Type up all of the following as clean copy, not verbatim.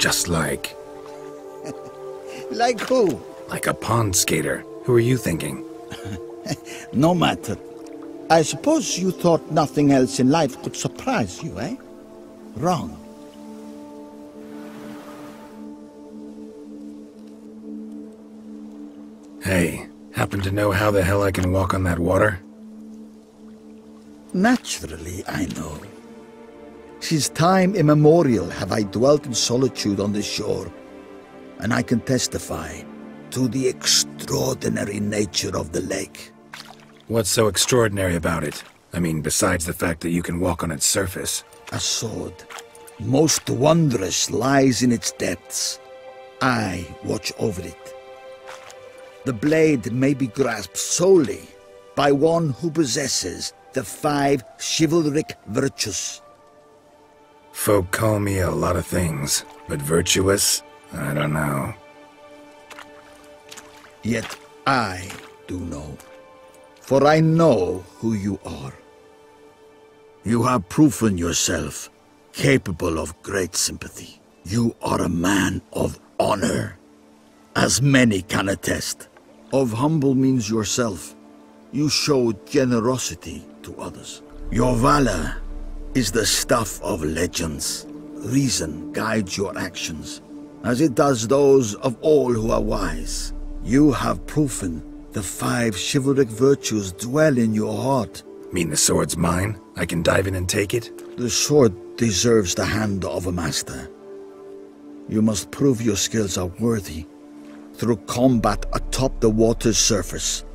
Just like... Like who? Like a pond skater. Who are you thinking? No matter. I suppose you thought nothing else in life could surprise you, eh? Wrong. Hey, happen to know how the hell I can walk on that water? Naturally, I know. Since time immemorial have I dwelt in solitude on this shore, and I can testify to the extraordinary nature of the lake. What's so extraordinary about it? I mean, besides the fact that you can walk on its surface. A sword, most wondrous, lies in its depths. I watch over it. The blade may be grasped solely by one who possesses the 5 chivalric virtues. Folk call me a lot of things, but virtuous? I don't know. Yet I do know, for I know who you are. You have proven yourself capable of great sympathy. You are a man of honor, as many can attest. Of humble means yourself. You show generosity to others. Your valor is the stuff of legends. Reason guides your actions, as it does those of all who are wise. You have proven the 5 chivalric virtues dwell in your heart. Mean the sword's mine? I can dive in and take it? The sword deserves the hand of a master. You must prove your skills are worthy through combat atop the water's surface.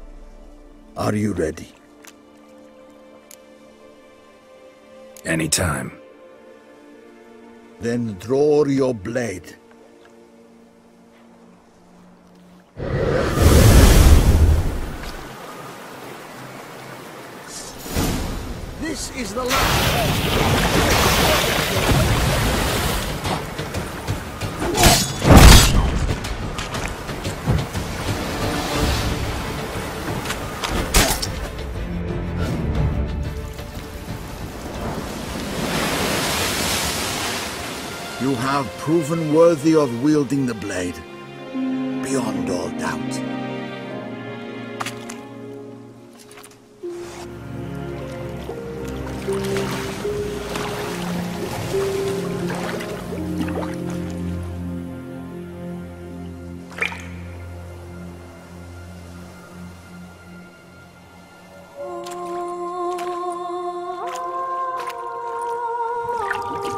Are you ready? Anytime. Then draw your blade. This is the last. You have proven worthy of wielding the blade, beyond all doubt.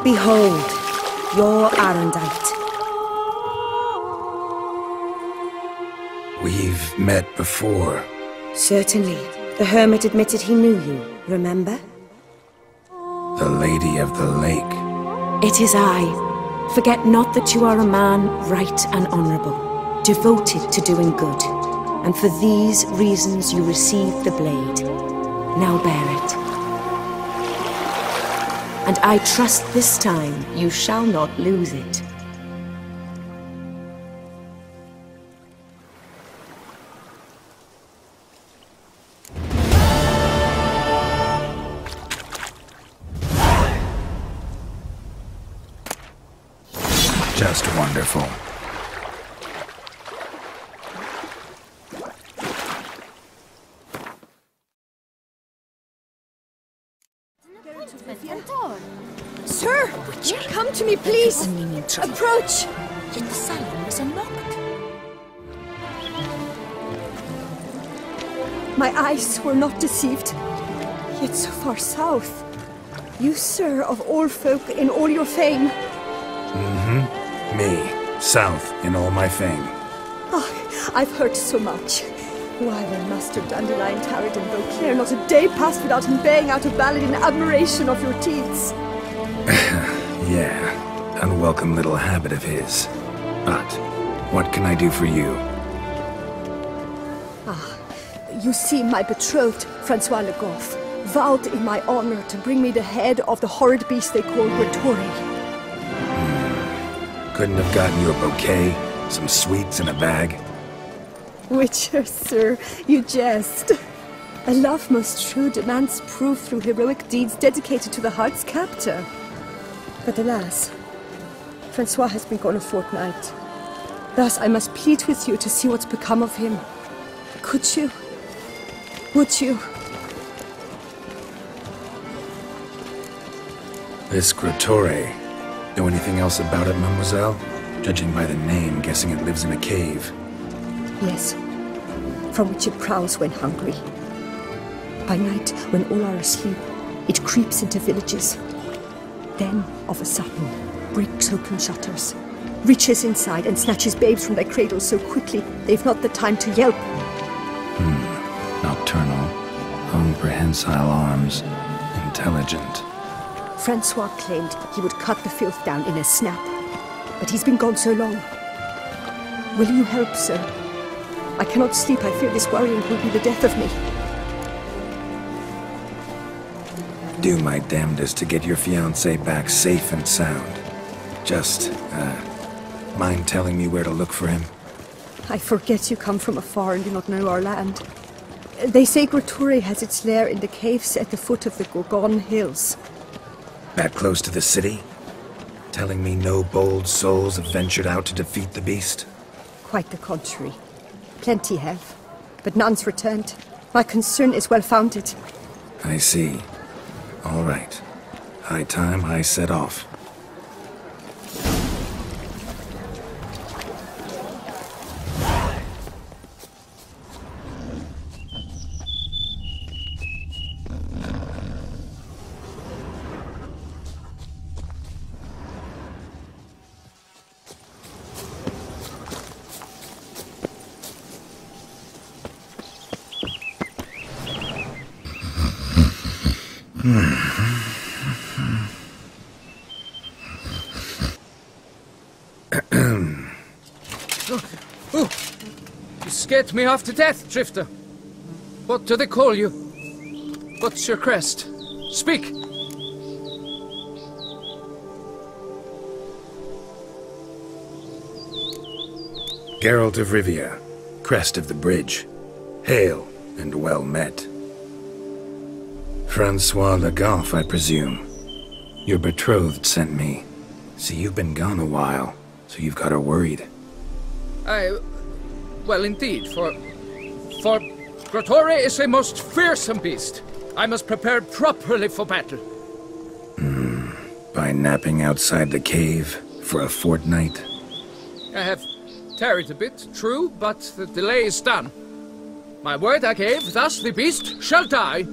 Behold, your Arendite. We've met before. Certainly. The hermit admitted he knew you, remember? The Lady of the Lake. It is I. Forget not that you are a man right and honorable, devoted to doing good. And for these reasons you received the blade. Now bear it. And I trust this time you shall not lose it. Just wonderful. Sir, come to me, please. Approach. Yet the salon was unlocked. My eyes were not deceived. Yet so far south. You, sir, of all folk in all your fame. Me, south in all my fame. Oh, I've heard so much. Why, when Master Dandelion tarried in Beauclair, not a day passed without him baying out a ballad in admiration of your deeds. Yeah, unwelcome little habit of his. But, what can I do for you? You see, my betrothed, Francois Le Goff, vowed in my honor to bring me the head of the horrid beast they call Retori. Couldn't have gotten you a bouquet, some sweets in a bag? Witcher, sir, you jest. A love most true demands proof through heroic deeds dedicated to the heart's captor. But alas, Francois has been gone a fortnight. Thus, I must plead with you to see what's become of him. Could you? Would you? This Grottore. Know anything else about it, mademoiselle? Judging by the name, guessing it lives in a cave. Yes. From which it prowls when hungry. By night, when all are asleep, it creeps into villages. Then, of a sudden, breaks open shutters, reaches inside and snatches babes from their cradles so quickly they've not the time to yelp. Nocturnal, long prehensile arms, intelligent. Francois claimed he would cut the filth down in a snap, but he's been gone so long. Will you help, sir? I cannot sleep. I fear this worrying will be the death of me. Do my damnedest to get your fiancé back safe and sound. Just, mind telling me where to look for him? I forget you come from afar and do not know our land. They say Grottore has its lair in the caves at the foot of the Gorgon Hills. That close to the city? Telling me no bold souls have ventured out to defeat the beast? Quite the contrary. Plenty have, but none's returned. My concern is well-founded. I see. All right. High time I set off. You scared me half to death, Drifter. What do they call you? What's your crest? Speak! Geralt of Rivia, crest of the bridge. Hail, and well met. Francois Le Goff, I presume. Your betrothed sent me. See, you've been gone a while, so you've got her worried. Well, indeed, for Grottore is a most fearsome beast. I must prepare properly for battle. By napping outside the cave for a fortnight? I have tarried a bit, true, but the delay is done. My word I gave, thus the beast shall die.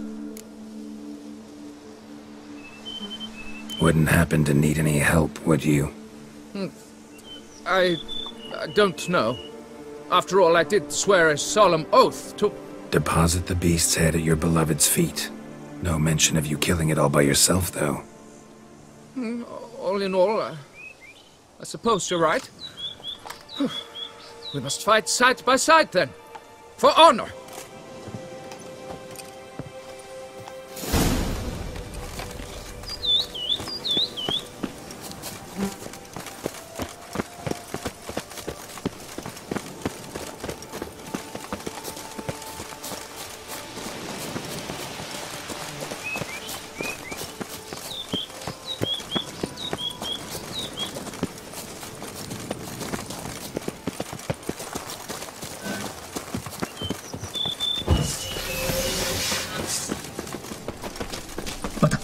Wouldn't happen to need any help, would you? I don't know. After all, I did swear a solemn oath to... Deposit the beast's head at your beloved's feet. No mention of you killing it all by yourself, though. All in all, I suppose you're right. We must fight side by side, then. For honor!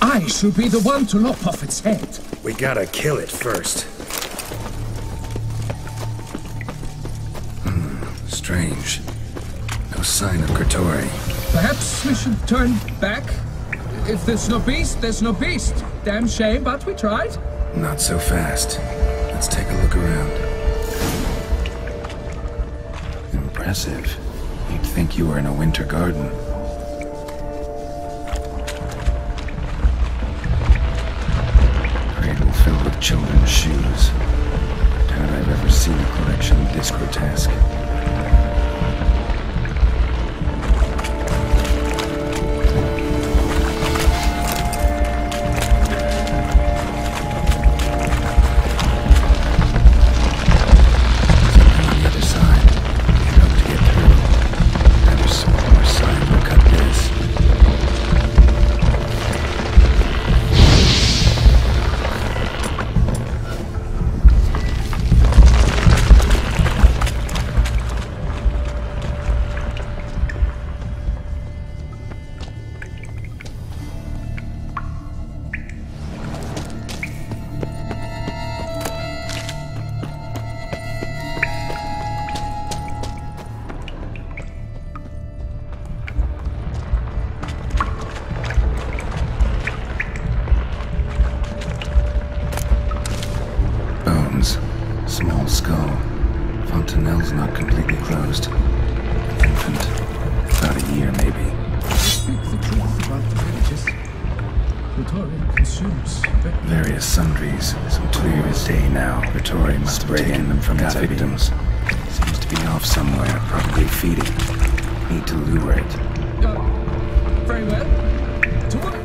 I should be the one to lop off its head. We gotta kill it first. Strange. No sign of Grottore. Perhaps we should turn back? If there's no beast, there's no beast. Damn shame, but we tried. Not so fast. Let's take a look around. Impressive. You'd think you were in a winter garden. Cradle filled with children's shoes. Doubt I've ever seen a collection this grotesque. bones. Small skull. Fontanelle's not completely closed. Infant. About a year, maybe. Speak the truth about the villages. Vittori consumes Various sundries. So clear as day now. Vittori must have taken them from its victims. Seems to be off somewhere, probably feeding. Need to lure it. Very well. To work.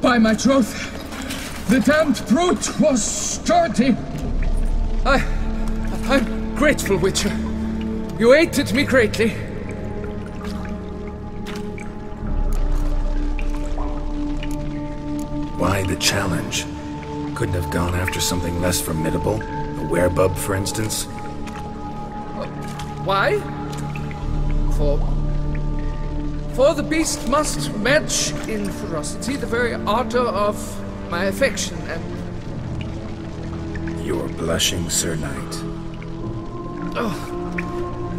By my troth, the damned brute was sturdy. I'm grateful, Witcher. You aided me greatly. Why the challenge? Couldn't have gone after something less formidable? A werebub, for instance? Why? For the beast must match in ferocity the very ardor of my affection, and... You're blushing, Sir Knight. Oh,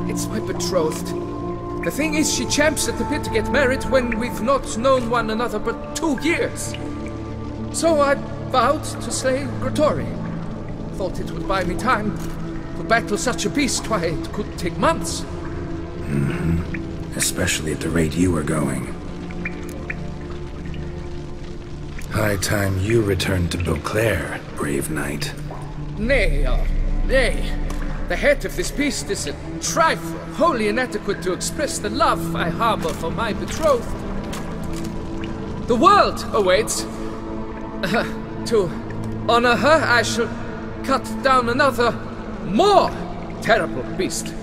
it's my betrothed. The thing is, she champs at the bit to get married when we've not known one another but 2 years. So I vowed to slay Grottori. Thought it would buy me time to battle such a beast. Why, it could take months. Mm-hmm. Especially at the rate you were going. High time you returned to Beauclair, brave knight. Nay, nay. The head of this beast is a trifle, wholly inadequate to express the love I harbor for my betrothed. The world awaits. To honor her, I shall cut down another, more terrible beast.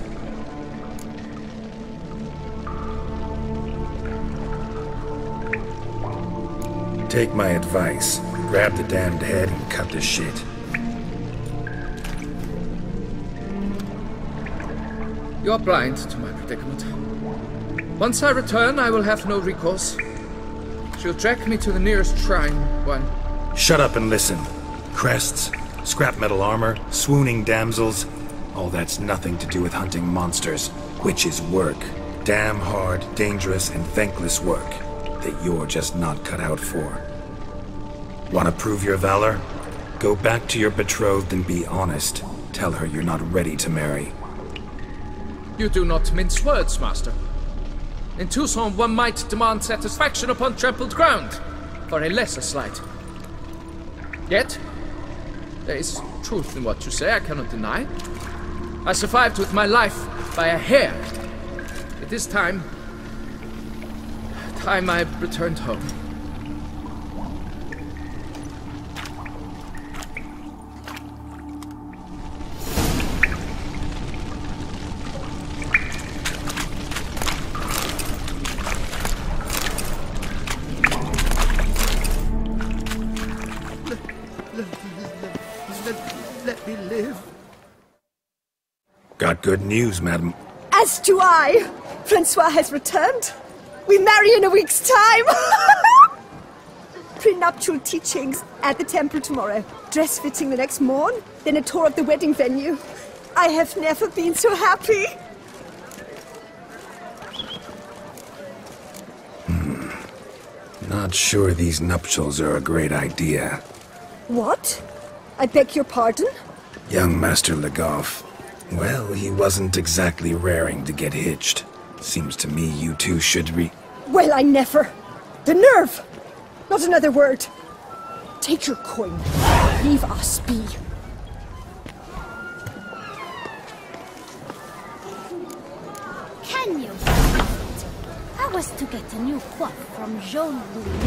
Take my advice. Grab the damned head and cut the shit. You're blind to my predicament. Once I return, I will have no recourse. She'll track me to the nearest shrine, one. Shut up and listen. Crests, scrap metal armor, swooning damsels. All that's nothing to do with hunting monsters. Witches' work. Damn hard, dangerous, and thankless work that you're just not cut out for. Want to prove your valor? Go back to your betrothed and be honest. Tell her you're not ready to marry. You do not mince words, master. In Tucson, one might demand satisfaction upon trampled ground for a lesser slight. Yet, there is truth in what you say, I cannot deny. I survived with my life by a hair. It is time I returned home. Let me live. Got good news, madam. As do I. Francois has returned. We marry in a week's time. Prenuptial teachings at the temple tomorrow. Dress fitting the next morn. Then a tour of the wedding venue. I have never been so happy. Not sure these nuptials are a great idea. What? I beg your pardon? Young Master Legoff. Well, he wasn't exactly raring to get hitched. Seems to me you two should Well, I never. The nerve! Not another word. Take your coin. Leave us be. Can you? I was to get a new coif from Jean-Louis.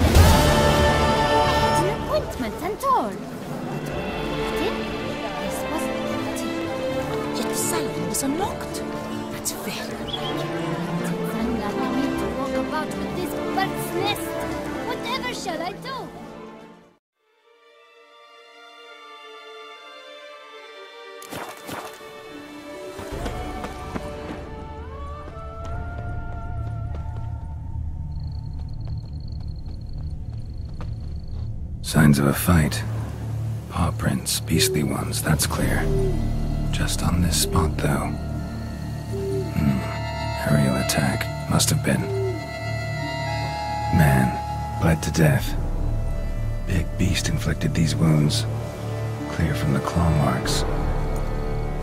I had an appointment and all. But when I this was empty. Yet the salon was unlocked. That's very It's unlucky me to walk about with this bird's nest. Whatever shall I do? Signs of a fight. Paw prints, beastly ones, that's clear. Just on this spot, though. Aerial attack. Must have been. Man, bled to death. Big beast inflicted these wounds. Clear from the claw marks.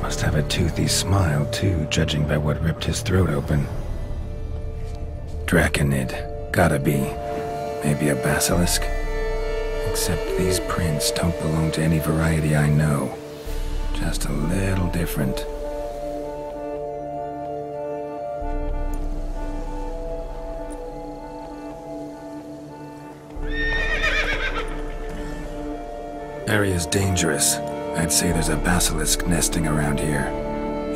Must have a toothy smile, too, judging by what ripped his throat open. Draconid. Gotta be. Maybe a basilisk? Except these prints don't belong to any variety I know. Just a little different. Area's dangerous. I'd say there's a basilisk nesting around here.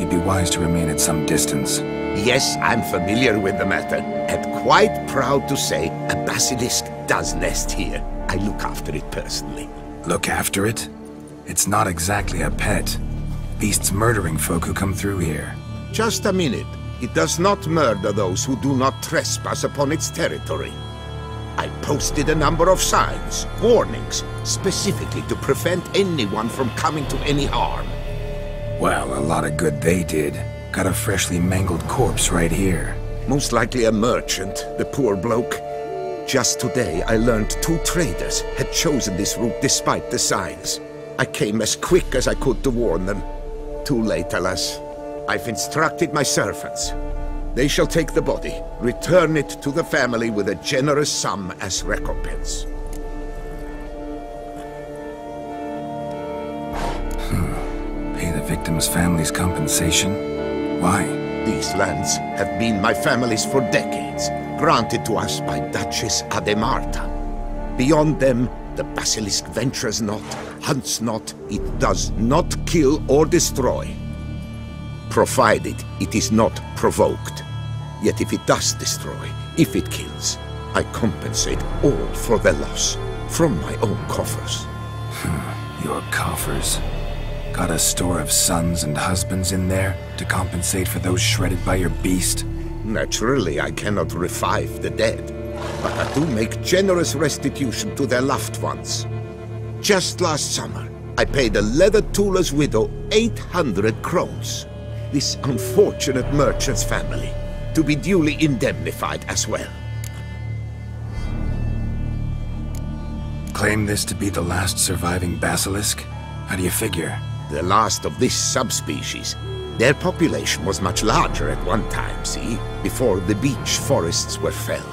You'd be wise to remain at some distance. Yes, I'm familiar with the matter, and quite proud to say a basilisk does nest here. I look after it personally. Look after it? It's not exactly a pet. Beast's murdering folk who come through here. Just a minute. It does not murder those who do not trespass upon its territory. I posted a number of signs, warnings, specifically to prevent anyone from coming to any harm. Well, a lot of good they did. Got a freshly mangled corpse right here. Most likely a merchant, the poor bloke. Just today, I learned 2 traders had chosen this route despite the signs. I came as quick as I could to warn them. Too late, alas. I've instructed my servants. They shall take the body, return it to the family with a generous sum as recompense. Pay the victim's family's compensation? Why? These lands have been my family's for decades, granted to us by Duchess Ademarta. Beyond them, the basilisk ventures not, hunts not, it does not kill or destroy. Provided it is not provoked. Yet if it does destroy, if it kills, I compensate all for the loss, from my own coffers. Your coffers? Got a store of sons and husbands in there to compensate for those shredded by your beast? Naturally, I cannot revive the dead, but I do make generous restitution to their loved ones. Just last summer, I paid a leather tooler's widow 800 crowns. This unfortunate merchant's family, to be duly indemnified as well. Claim this to be the last surviving basilisk? How do you figure? The last of this subspecies. Their population was much larger at one time, see? Before the beech forests were felled.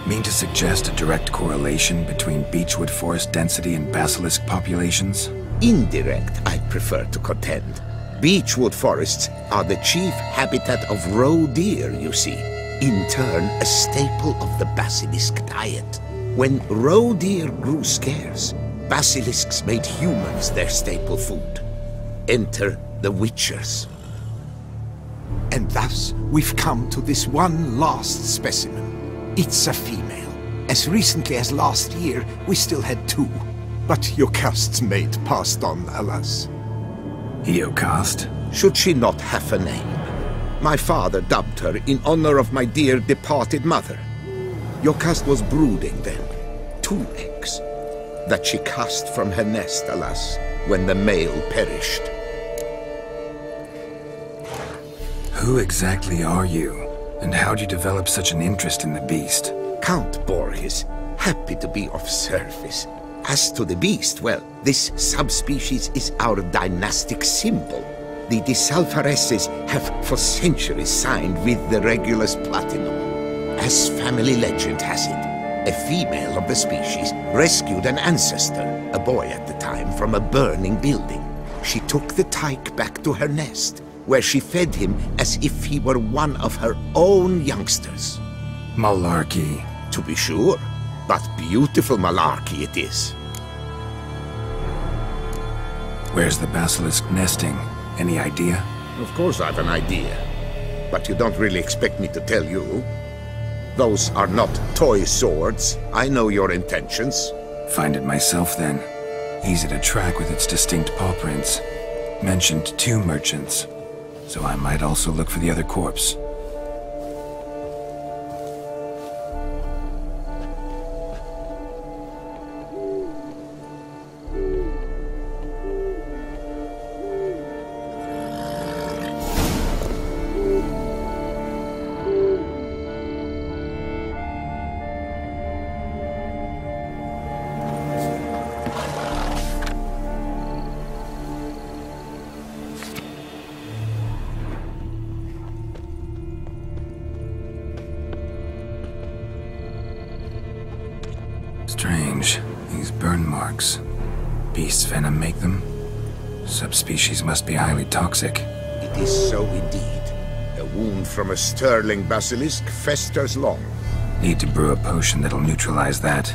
Mean to suggest a direct correlation between beechwood forest density and basilisk populations? Indirect, I'd prefer to contend. Beechwood forests are the chief habitat of roe deer, you see. In turn, a staple of the basilisk diet. When roe deer grew scarce, basilisks made humans their staple food. Enter the witchers. And thus, we've come to this one last specimen. It's a female. As recently as last year, we still had 2. But Jocast's mate passed on, alas. Jocast? Should she not have a name? My father dubbed her in honor of my dear departed mother. Jokast was brooding then. 2 eggs. That she cast from her nest, alas, when the male perished. Who exactly are you? And how'd you develop such an interest in the beast? Count Borges, happy to be of service. As to the beast, well, this subspecies is our dynastic symbol. The Disalfareses have for centuries signed with the Regulus Platinum. As family legend has it, a female of the species rescued an ancestor, a boy at the time, from a burning building. She took the tyke back to her nest, where she fed him as if he were one of her own youngsters. Malarkey. To be sure, but beautiful malarkey it is. Where's the basilisk nesting? Any idea? Of course I've an idea, but you don't really expect me to tell you. Those are not toy swords. I know your intentions. Find it myself then. Easy to track with its distinct paw prints. Mentioned 2 merchants, so I might also look for the other corpse. Strange. These burn marks. Beast's venom make them? Subspecies must be highly toxic. It is so indeed. A wound from a sterling basilisk festers long. Need to brew a potion that'll neutralize that.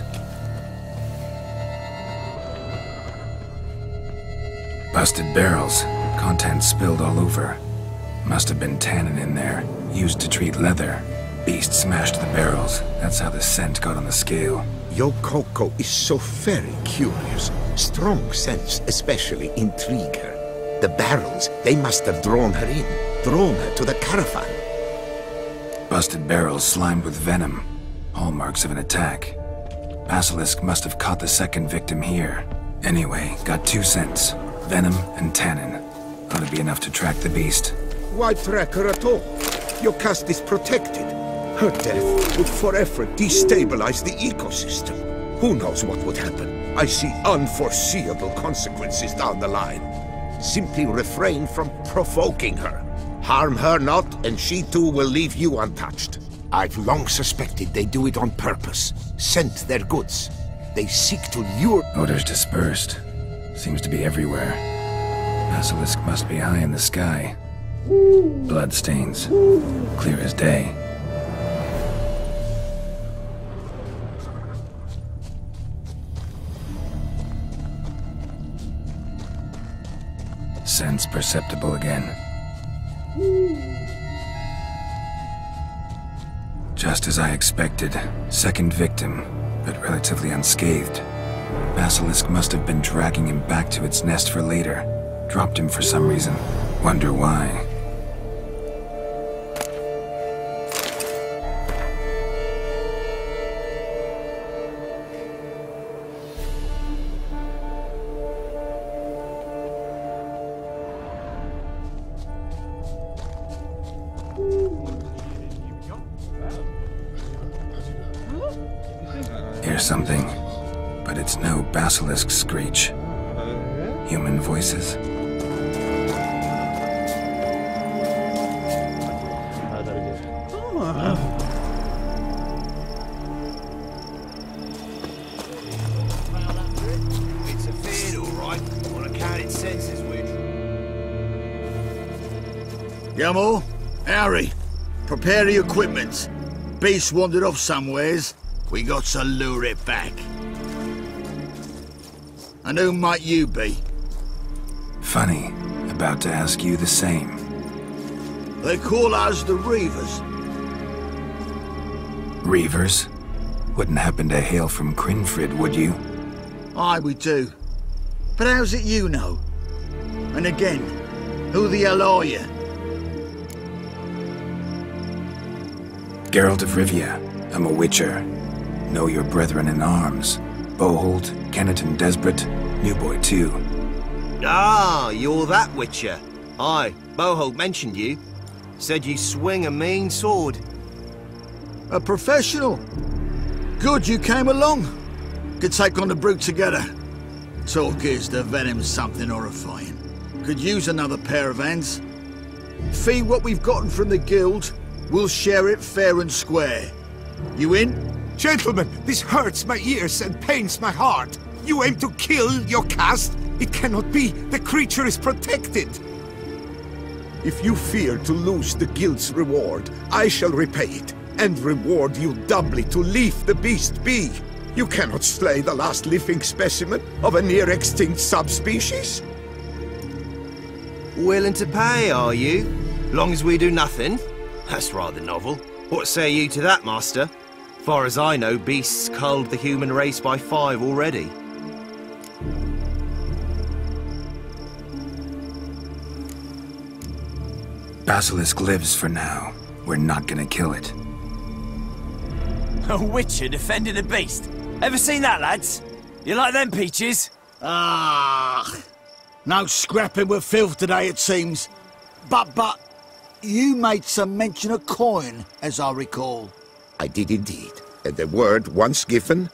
Busted barrels. Contents spilled all over. Must have been tannin in there, used to treat leather. Beast smashed the barrels. That's how the scent got on the scale. Yokoko is so very curious. Strong scents especially intrigue her. The barrels, they must have drawn her in, drawn her to the caravan. Busted barrels slimed with venom. Hallmarks of an attack. Basilisk must have caught the second victim here. Anyway, got 2 scents. Venom and tannin. Ought to be enough to track the beast. Why track her at all? Jokast is protected. Her death would forever destabilize the ecosystem. Who knows what would happen? I see unforeseeable consequences down the line. Simply refrain from provoking her. Harm her not, and she too will leave you untouched. I've long suspected they do it on purpose. Scent their goods. They seek to lure... Odors dispersed. Seems to be everywhere. Basilisk must be high in the sky. Bloodstains. Clear as day. Sense perceptible again. Just as I expected. Second victim, but relatively unscathed. Basilisk must have been dragging him back to its nest for later. Dropped him for some reason. Wonder why. Hear something, but it's no basilisk screech. Human voices? It's a feed, all right. On account it senses which. Yamo, Harry, prepare the equipment. Beast wandered off somewheres. We got to lure it back. And who might you be? Funny. About to ask you the same. They call us the Reavers. Reavers? Wouldn't happen to hail from Crinfrid, would you? Aye, we do. But how's it you know? And again, Who the hell are you? Geralt of Rivia. I'm a witcher. Know your brethren in arms. Bohold, Kenneton Desperate, New Boy too. Ah, you're that witcher. Aye, Bohold mentioned you. Said you swing a mean sword. A professional. Good you came along. Could take on the brute together. Talk is the venom's something horrifying. Could use another pair of hands. Fee what we've gotten from the guild, we'll share it fair and square. You in? Gentlemen, this hurts my ears and pains my heart. You aim to kill your caste? It cannot be. The creature is protected. If you fear to lose the guild's reward, I shall repay it, and reward you doubly to leave the beast be. You cannot slay the last living specimen of a near-extinct subspecies. Willing to pay, are you? Long as we do nothing? That's rather novel. What say you to that, master? Far as I know, beasts culled the human race by 5 already. Basilisk lives for now. We're not gonna kill it. A witcher defending a beast. Ever seen that, lads? You like them peaches? Ah, no scrapping with filth today, it seems. But, you made some mention of coin, as I recall. I did indeed, and the word once given...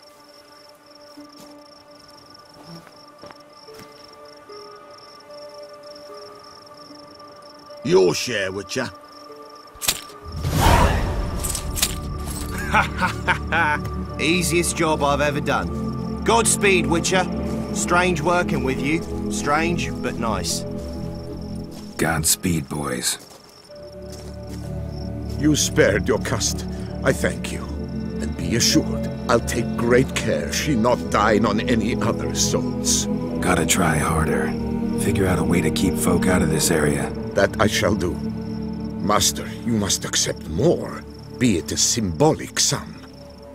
Your share, Witcher. Easiest job I've ever done. Godspeed, Witcher. Strange working with you. Strange, but nice. Godspeed, boys. You spared your caste. I thank you. And be assured, I'll take great care she not dine on any other souls. Gotta try harder. Figure out a way to keep folk out of this area. That I shall do. Master, you must accept more, be it a symbolic sum.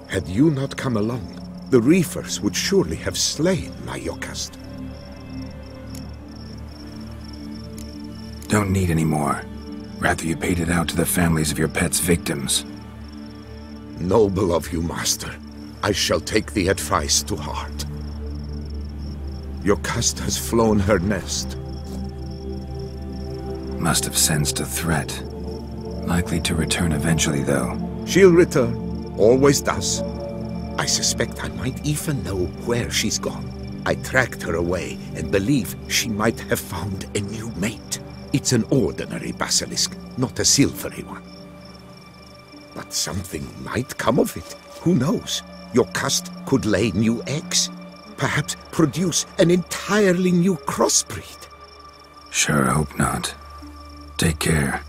Had you not come along, the Reefers would surely have slain my Yocast. Don't need any more. Rather you paid it out to the families of your pets' victims. Noble of you, Master. I shall take the advice to heart. Yocast has flown her nest. Must have sensed a threat. Likely to return eventually, though. She'll return. Always does. I suspect I might even know where she's gone. I tracked her away and believe she might have found a new mate. It's an ordinary basilisk, not a silvery one. But something might come of it. Who knows? Yocast could lay new eggs. Perhaps produce an entirely new crossbreed. Sure hope not. Take care.